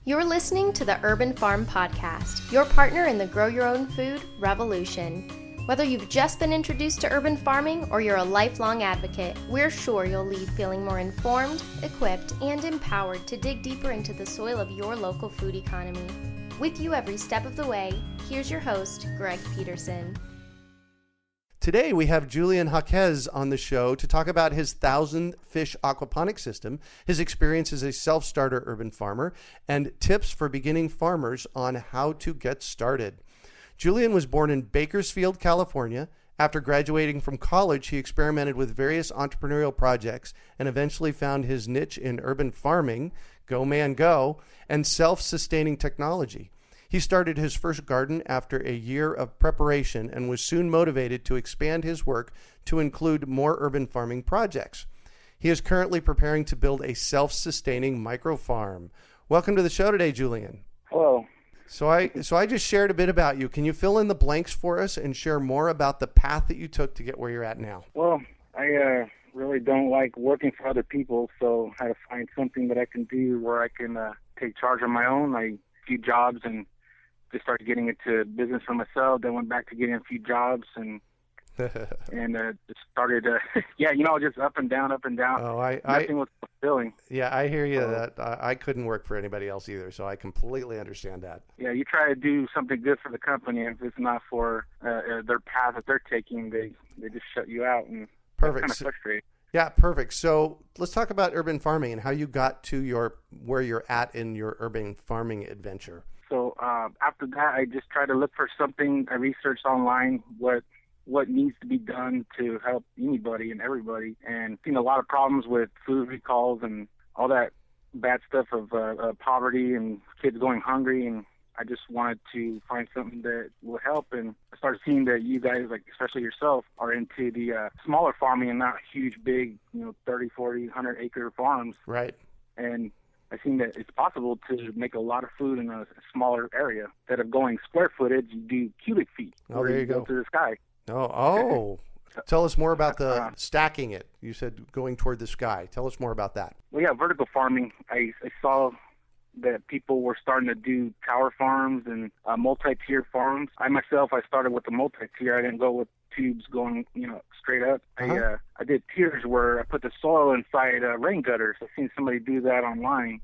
You're listening to the Urban Farm Podcast, your partner in the grow your own food revolution. Whether you've just been introduced to urban farming or you're a lifelong advocate, we're sure you'll leave feeling more informed, equipped, and empowered to dig deeper into the soil of your local food economy. With you every step of the way, here's your host, Greg Peterson. Today we have Julian Jaquez on the show to talk about his 1,000-fish aquaponics system, his experience as a self-starter urban farmer, and tips for beginning farmers on how to get started. Julian was born in Bakersfield, California. After graduating from college, he experimented with various entrepreneurial projects and eventually found his niche in urban farming, go man go, and self-sustaining technology. He started his first garden after a year of preparation and was soon motivated to expand his work to include more urban farming projects. He is currently preparing to build a self-sustaining micro farm. Welcome to the show today, Julian. Hello. So I just shared a bit about you. Can you fill in the blanks for us and share more about the path that you took to get where you're at now? Well, I really don't like working for other people, so I had to find something that I can do where I can take charge on my own. I few jobs and just started getting into business for myself. Then went back to getting a few jobs and just started, just up and down. Oh, Nothing was fulfilling. Yeah, I hear you. That I couldn't work for anybody else either, so I completely understand that. Yeah, you try to do something good for the company, and if it's not for their path that they're taking, they just shut you out, and Perfect. That's kind of frustrating. Yeah, perfect. So let's talk about urban farming and how you got to where you're at in your urban farming adventure. So after that, I just tried to look for something. I researched online what needs to be done to help anybody and everybody, and seen a lot of problems with food recalls and all that bad stuff of poverty and kids going hungry. And I just wanted to find something that would help. And I started seeing that you guys, like especially yourself, are into the smaller farming and not huge, big, 30, 40, 100-acre farms. Right. And I seen that it's possible to make a lot of food in a smaller area. Instead of going square footage, you do cubic feet. Oh, there you go. To the sky. Oh. Tell us more about the stacking it. You said going toward the sky. Tell us more about that. Well, yeah, vertical farming. I saw that people were starting to do tower farms and multi-tier farms. I started with the multi-tier. I didn't go with tubes going, straight up. Uh-huh. I did tiers where I put the soil inside rain gutters. I've seen somebody do that online.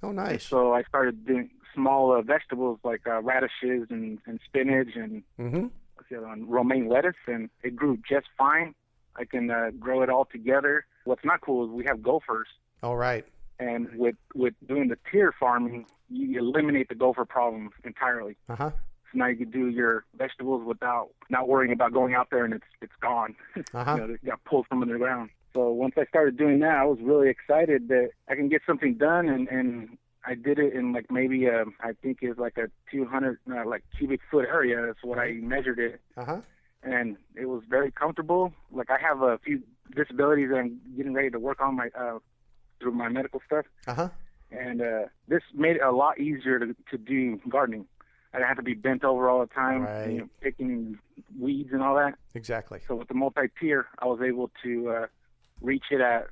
Oh, nice. And so I started doing small vegetables like radishes and spinach and what's the other one? Romaine lettuce, and it grew just fine. I can grow it all together. What's not cool is we have gophers. All right. And with doing the tier farming, you eliminate the gopher problem entirely. Uh-huh. So now you can do your vegetables without not worrying about going out there and it's gone. Uh-huh. It got pulled from underground. So once I started doing that, I was really excited that I can get something done, and I did it in like maybe I think it's like a 200 cubic foot area. That's what I measured it. Uh-huh. And it was very comfortable. Like I have a few disabilities that I'm getting ready to work on through my medical stuff. Uh-huh. And this made it a lot easier to do gardening. I didn't have to be bent over all the time, right. Picking weeds and all that. Exactly. So with the multi-tier, I was able to reach it at,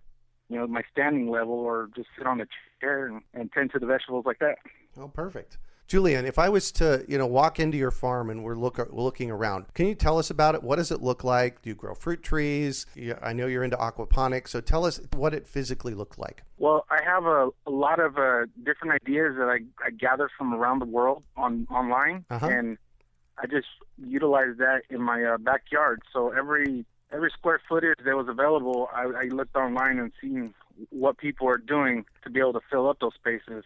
my standing level, or just sit on a chair and tend to the vegetables like that. Oh, perfect. Julian, if I was to, walk into your farm and we're looking around, can you tell us about it? What does it look like? Do you grow fruit trees? I know you're into aquaponics, so tell us what it physically looked like. Well, I have a lot of different ideas that I gather from around the world online, uh-huh. and I just utilize that in my backyard. So every square footage that was available, I looked online and seen what people are doing to be able to fill up those spaces.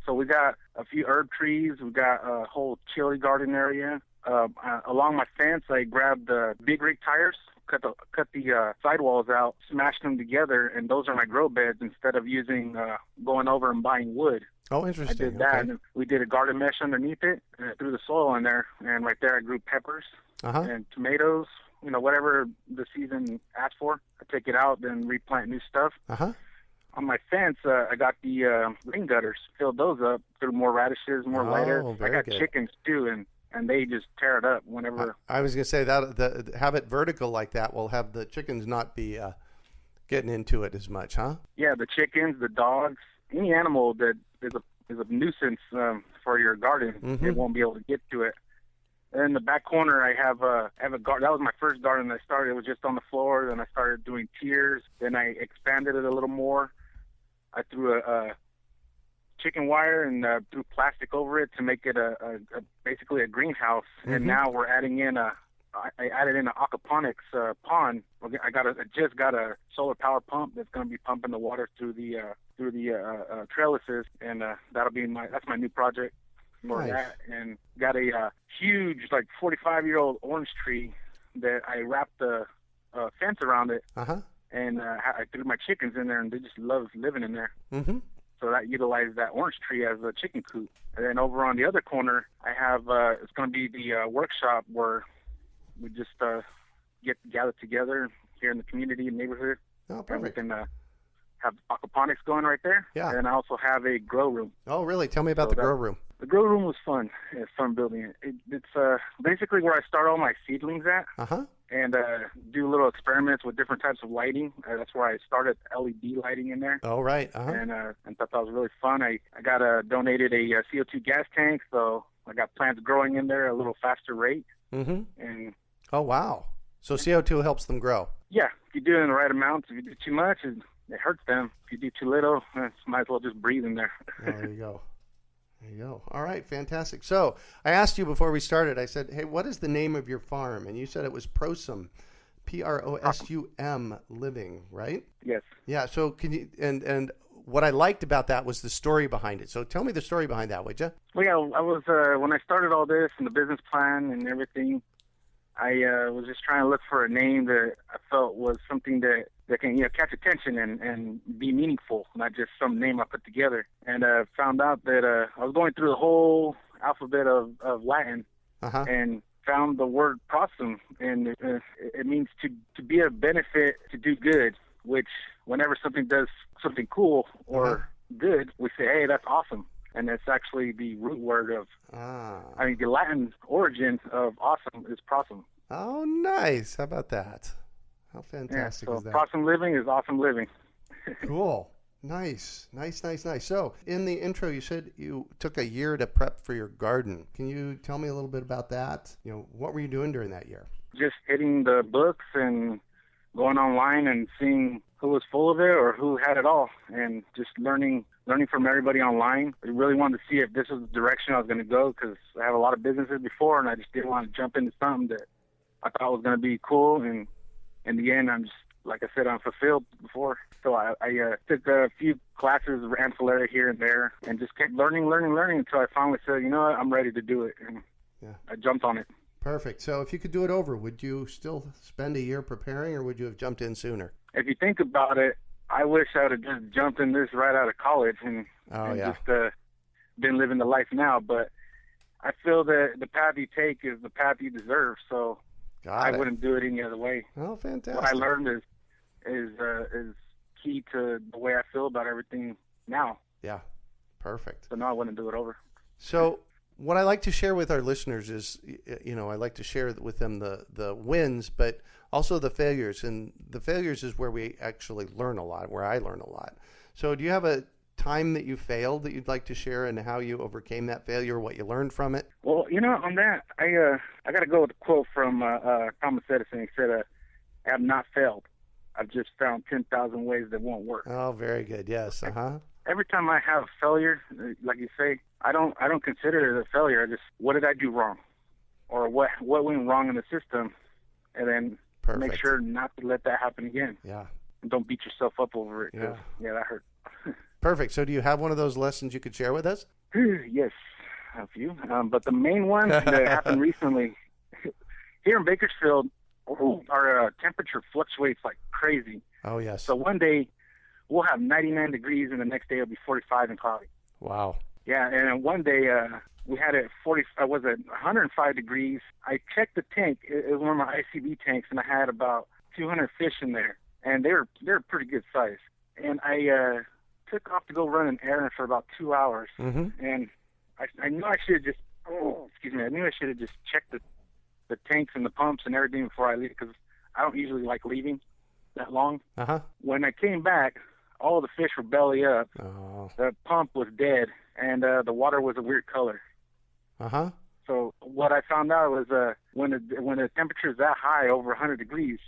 So we got a few herb trees. We got a whole chili garden area. Along my fence, I grabbed big rig tires, cut the sidewalls out, smashed them together, and those are my grow beds instead of going over and buying wood. Oh, interesting. I did that, okay. and we did a garden mesh underneath it, and I threw the soil in there, and right there I grew peppers uh-huh. and tomatoes, whatever the season asked for. I take it out, then replant new stuff. Uh-huh. On my fence, I got the rain gutters, filled those up, threw more radishes, more lettuce. I got good. chickens too, and they just tear it up whenever. I was going to say that have it vertical like that will have the chickens not be getting into it as much, huh? Yeah, the chickens, the dogs, any animal that is is a nuisance for your garden. Mm-hmm. It won't be able to get to it. And in the back corner, I have a garden. That was my first garden I started. It was just on the floor. Then I started doing tiers. Then I expanded it a little more. I threw a chicken wire and threw plastic over it to make it basically a greenhouse. Mm-hmm. And now we're adding in I added in an aquaponics pond. I just got a solar power pump that's going to be pumping the water through the trellises, and that'll be that's my new project for Nice. that. And got a huge, like 45-year-old orange tree that I wrapped a fence around it, Uh-huh. and I threw my chickens in there, and they just love living in there. Mm-hmm. So that utilized that orange tree as a chicken coop. And then over on the other corner, I have it's going to be the workshop where we just get gathered together here in the community and neighborhood. Oh, And we perfect. can have aquaponics going right there. Yeah. And I also have a grow room. Oh, really? Tell me about So the grow room. The grow room was fun. It's fun building it. It's basically where I start all my seedlings at, Uh-huh. and do little experiments with different types of lighting. That's where I started LED lighting in there. Oh, right. Uh-huh. And thought that was really fun. I got donated a CO2 gas tank, so I got plants growing in there at a little faster rate. Mm-hmm. And Oh, wow. So CO2 helps them grow. yeah, if you do it in the right amount, if you do too much, it hurts them. If you do too little, might as well just breathe in there. Oh, there you go. There you go. All right, fantastic. So I asked you before we started, I said, hey, what is the name of your farm? And you said it was Prosum, Prosum Living, right? Yes. Yeah, so can you, and what I liked about that was the story behind it. So tell me the story behind that, would you? Well, yeah, I was, when I started all this and the business plan and everything, I was just trying to look for a name that I felt was something that can, catch attention and be meaningful, not just some name I put together. And found out that I was going through the whole alphabet of Latin Uh-huh. and found the word prosum, and it means to be a benefit, to do good, which whenever something does something cool or good, we say, hey, that's awesome. And it's actually the root word of, the Latin origin of awesome is prosum. Oh, nice. How about that? How Yeah, fantastic so is that? prosum living is awesome living. Cool. Nice. So in the intro, you said you took a year to prep for your garden. Can you tell me a little bit about that? What were you doing during that year? Just hitting the books and going online and seeing who was full of it or who had it all, and just learning from everybody online. I really wanted to see if this was the direction I was going to go, because I have a lot of businesses before, and I just didn't want to jump into something that I thought was going to be cool. And in the end, I'm just, like I said, I'm fulfilled before. So I took a few classes of ancillary here and there, and just kept learning until I finally said, you know what, I'm ready to do it. And I jumped on it. Perfect. So if you could do it over, would you still spend a year preparing, or would you have jumped in sooner? If you think about it, I wish I would have just jumped in this right out of college and just been living the life now. But I feel that the path you take is the path you deserve. So I wouldn't do it any other way. Oh, fantastic. What I learned is key to the way I feel about everything now. Yeah, perfect. So no, I wouldn't do it over. So what I like to share with our listeners is, I like to share with them the wins, but also the failures. And the failures is where we actually learn a lot, where I learn a lot. So do you have a time that you failed that you'd like to share, and how you overcame that failure, what you learned from it? Well, on that, I got to go with a quote from Thomas Edison. He said, I have not failed. I've just found 10,000 ways that won't work. Oh, very good. Yes. Uh-huh. Every time I have failure, like you say, I don't consider it a failure. I just, what did I do wrong? Or what went wrong in the system? And then make sure not to let that happen again. Yeah. And don't beat yourself up over it. Yeah, that hurt. Perfect. So do you have one of those lessons you could share with us? Yes, a few. But the main one that happened recently, here in Bakersfield, our temperature fluctuates like crazy. Oh, yes. So one day we'll have 99 degrees, and the next day it'll be 45 and cloudy. Wow. Yeah, and one day we had it 105 degrees. I checked the tank. It was one of my ICB tanks, and I had about 200 fish in there, and they're pretty good size. And I took off to go run an errand for about 2 hours, and I knew I should have just I knew I should have just checked the tanks and the pumps and everything before I leave, because I don't usually like leaving that long. When I came back, all the fish were belly up. Oh. The pump was dead, and the water was a weird color. Uh-huh. So what I found out was when the temperature is that high, over 100 degrees,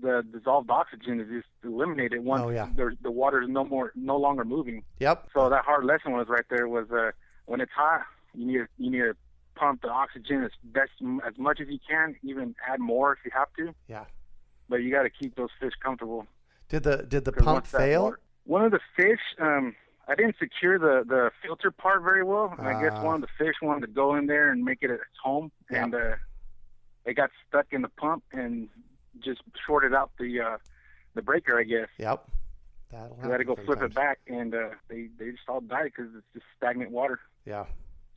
the dissolved oxygen is just eliminated once the water is no longer moving. Yep. So that hard lesson was right there was when it's hot, you need to pump the oxygen as much as you can, even add more if you have to. Yeah. But you got to keep those fish comfortable. Did the pump fail? One of the fish, I didn't secure the filter part very well. And I guess one of the fish wanted to go in there and make it its home, and it got stuck in the pump and just shorted out the breaker, I guess. Yep. I had to go flip it back, and they just all died because it's just stagnant water. Yeah.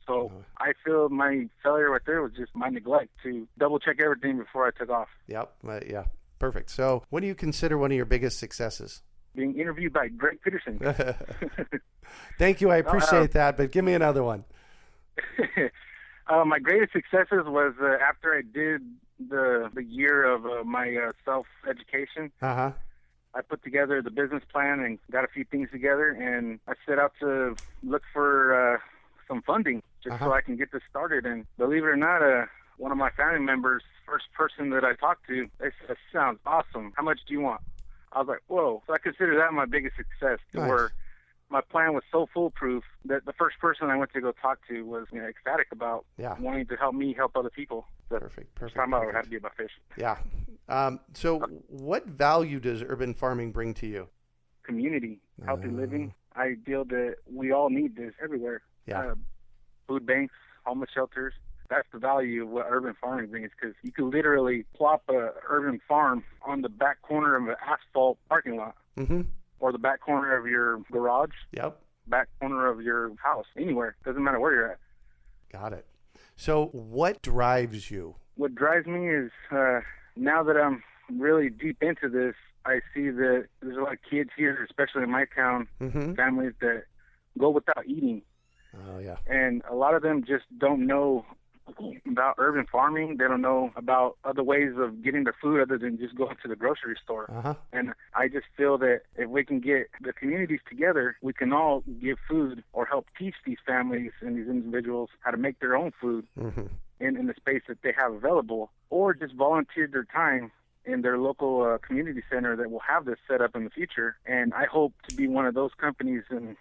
So I feel my failure right there was just my neglect to double check everything before I took off. Yep. Yeah. Perfect. So what do you consider one of your biggest successes? Being interviewed by Greg Peterson. Thank you. I appreciate that, but give me another one. My greatest successes was after I did the year of my self-education. Uh-huh. I put together the business plan and got a few things together, and I set out to look for some funding just so I can get this started. And believe it or not, one of my family members, first person that I talked to, they said, "Sounds awesome. How much do you want?" I was like, whoa. So I consider that my biggest success, where my plan was so foolproof that the first person I went to go talk to was ecstatic about wanting to help me help other people. So Perfect. I'm happy about fish. Yeah. So what value does urban farming bring to you? Community, healthy living. I feel that we all need this everywhere. Yeah. Food banks, homeless shelters. That's the value of what urban farming brings, because you can literally plop a urban farm on the back corner of an asphalt parking lot, or the back corner of your garage, back corner of your house, anywhere. Doesn't matter where you're at. Got it. So what drives you? What drives me is now that I'm really deep into this, I see that there's a lot of kids here, especially in my town, families that go without eating. Oh, yeah. And a lot of them just don't know about urban farming. They don't know about other ways of getting their food other than just going to the grocery store. And I just feel that if we can get the communities together, we can all give food or help teach these families and these individuals how to make their own food in the space that they have available, or just volunteer their time in their local community center that will have this set up in the future. And I hope to be one of those companies and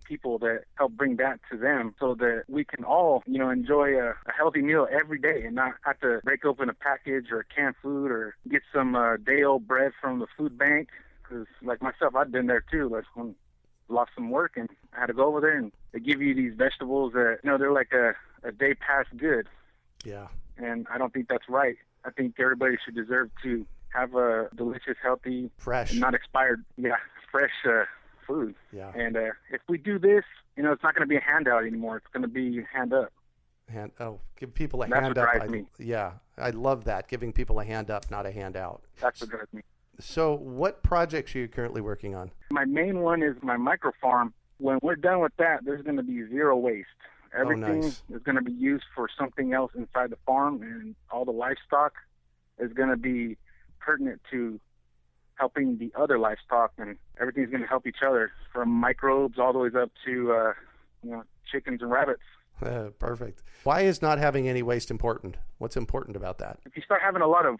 people that help bring that to them, so that we can all, enjoy a healthy meal every day and not have to break open a package or canned food or get some day-old bread from the food bank. Because, like myself, I've been there too. Like, when I lost some work and I had to go over there, and they give you these vegetables that, they're like a day past good. Yeah. And I don't think that's right. I think everybody should deserve to have a delicious, healthy, fresh, not expired, fresh food. Yeah. And if we do this, it's not going to be a handout anymore. It's going to be hand up. Give people a That's hand what up. drives me. Yeah, I love that. Giving people a hand up, not a handout. That's what drives me. So what projects are you currently working on? My main one is my micro farm. When we're done with that, there's going to be zero waste. Everything is going to be used for something else inside the farm, and all the livestock is going to be pertinent to helping the other livestock, and everything's going to help each other, from microbes all the way up to chickens and rabbits. Perfect. Why is not having any waste important? What's important about that? If you start having a lot of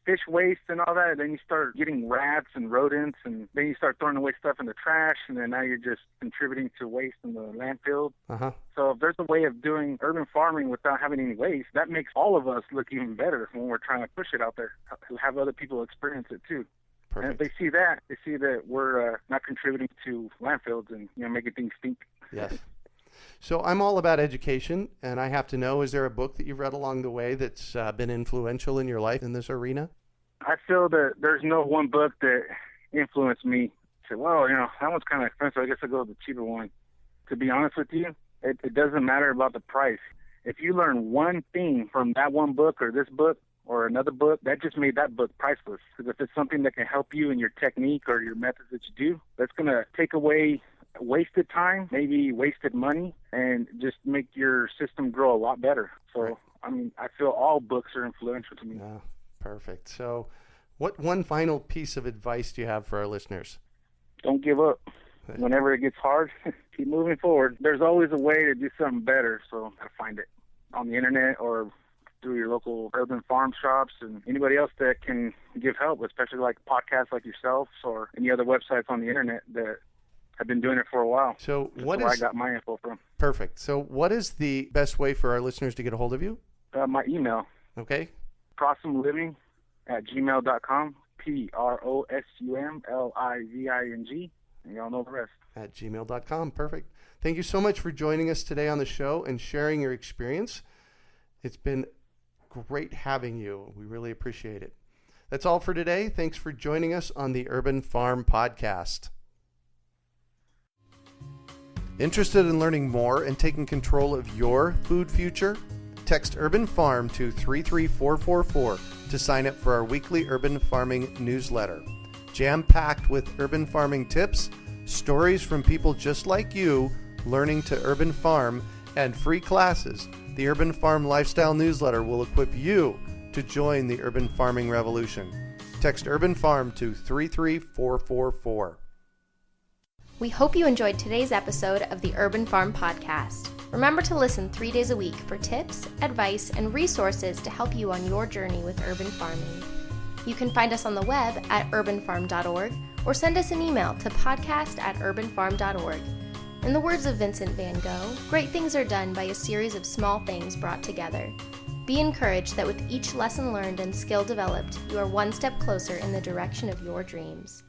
fish waste and all that, then you start getting rats and rodents, and then you start throwing away stuff in the trash, and then now you're just contributing to waste in the landfill. So if there's a way of doing urban farming without having any waste, that makes all of us look even better when we're trying to push it out there, have other people experience it too. Perfect. And if they see that we're not contributing to landfills and making things stink. Yes. So I'm all about education, and I have to know, is there a book that you've read along the way that's been influential in your life in this arena? I feel that there's no one book that influenced me to, that one's kind of expensive. I guess I'll go with the cheaper one. To be honest with you, it doesn't matter about the price. If you learn one thing from that one book or this book or another book, that just made that book priceless. Because if it's something that can help you in your technique or your methods that you do, that's going to take away wasted time, maybe wasted money, and just make your system grow a lot better. So, I feel all books are influential to me. Perfect. So what one final piece of advice do you have for our listeners? Don't give up. Whenever it gets hard, keep moving forward. There's always a way to do something better, so I find it on the internet or through your local urban farm shops and anybody else that can give help, especially like podcasts like yourself or any other websites on the internet that have been doing it for a while. So That's what where is... I got my info from. Perfect. So what is the best way for our listeners to get a hold of you? My email, Okay. prosumliving@gmail.com, PROSUMLIVING, and y'all know the rest. At gmail.com. Perfect. Thank you so much for joining us today on the show and sharing your experience. It's been great having you. We really appreciate it. That's all for today. Thanks for joining us on the Urban Farm Podcast. Interested in learning more and taking control of your food future? Text Urban Farm to 33444 to sign up for our weekly urban farming newsletter. Jam-packed with urban farming tips, stories from people just like you learning to urban farm, and free classes, the Urban Farm Lifestyle Newsletter will equip you to join the urban farming revolution. Text Urban Farm to 33444. We hope you enjoyed today's episode of the Urban Farm Podcast. Remember to listen 3 days a week for tips, advice, and resources to help you on your journey with urban farming. You can find us on the web at urbanfarm.org or send us an email to podcast@urbanfarm.org. In the words of Vincent van Gogh, great things are done by a series of small things brought together. Be encouraged that with each lesson learned and skill developed, you are one step closer in the direction of your dreams.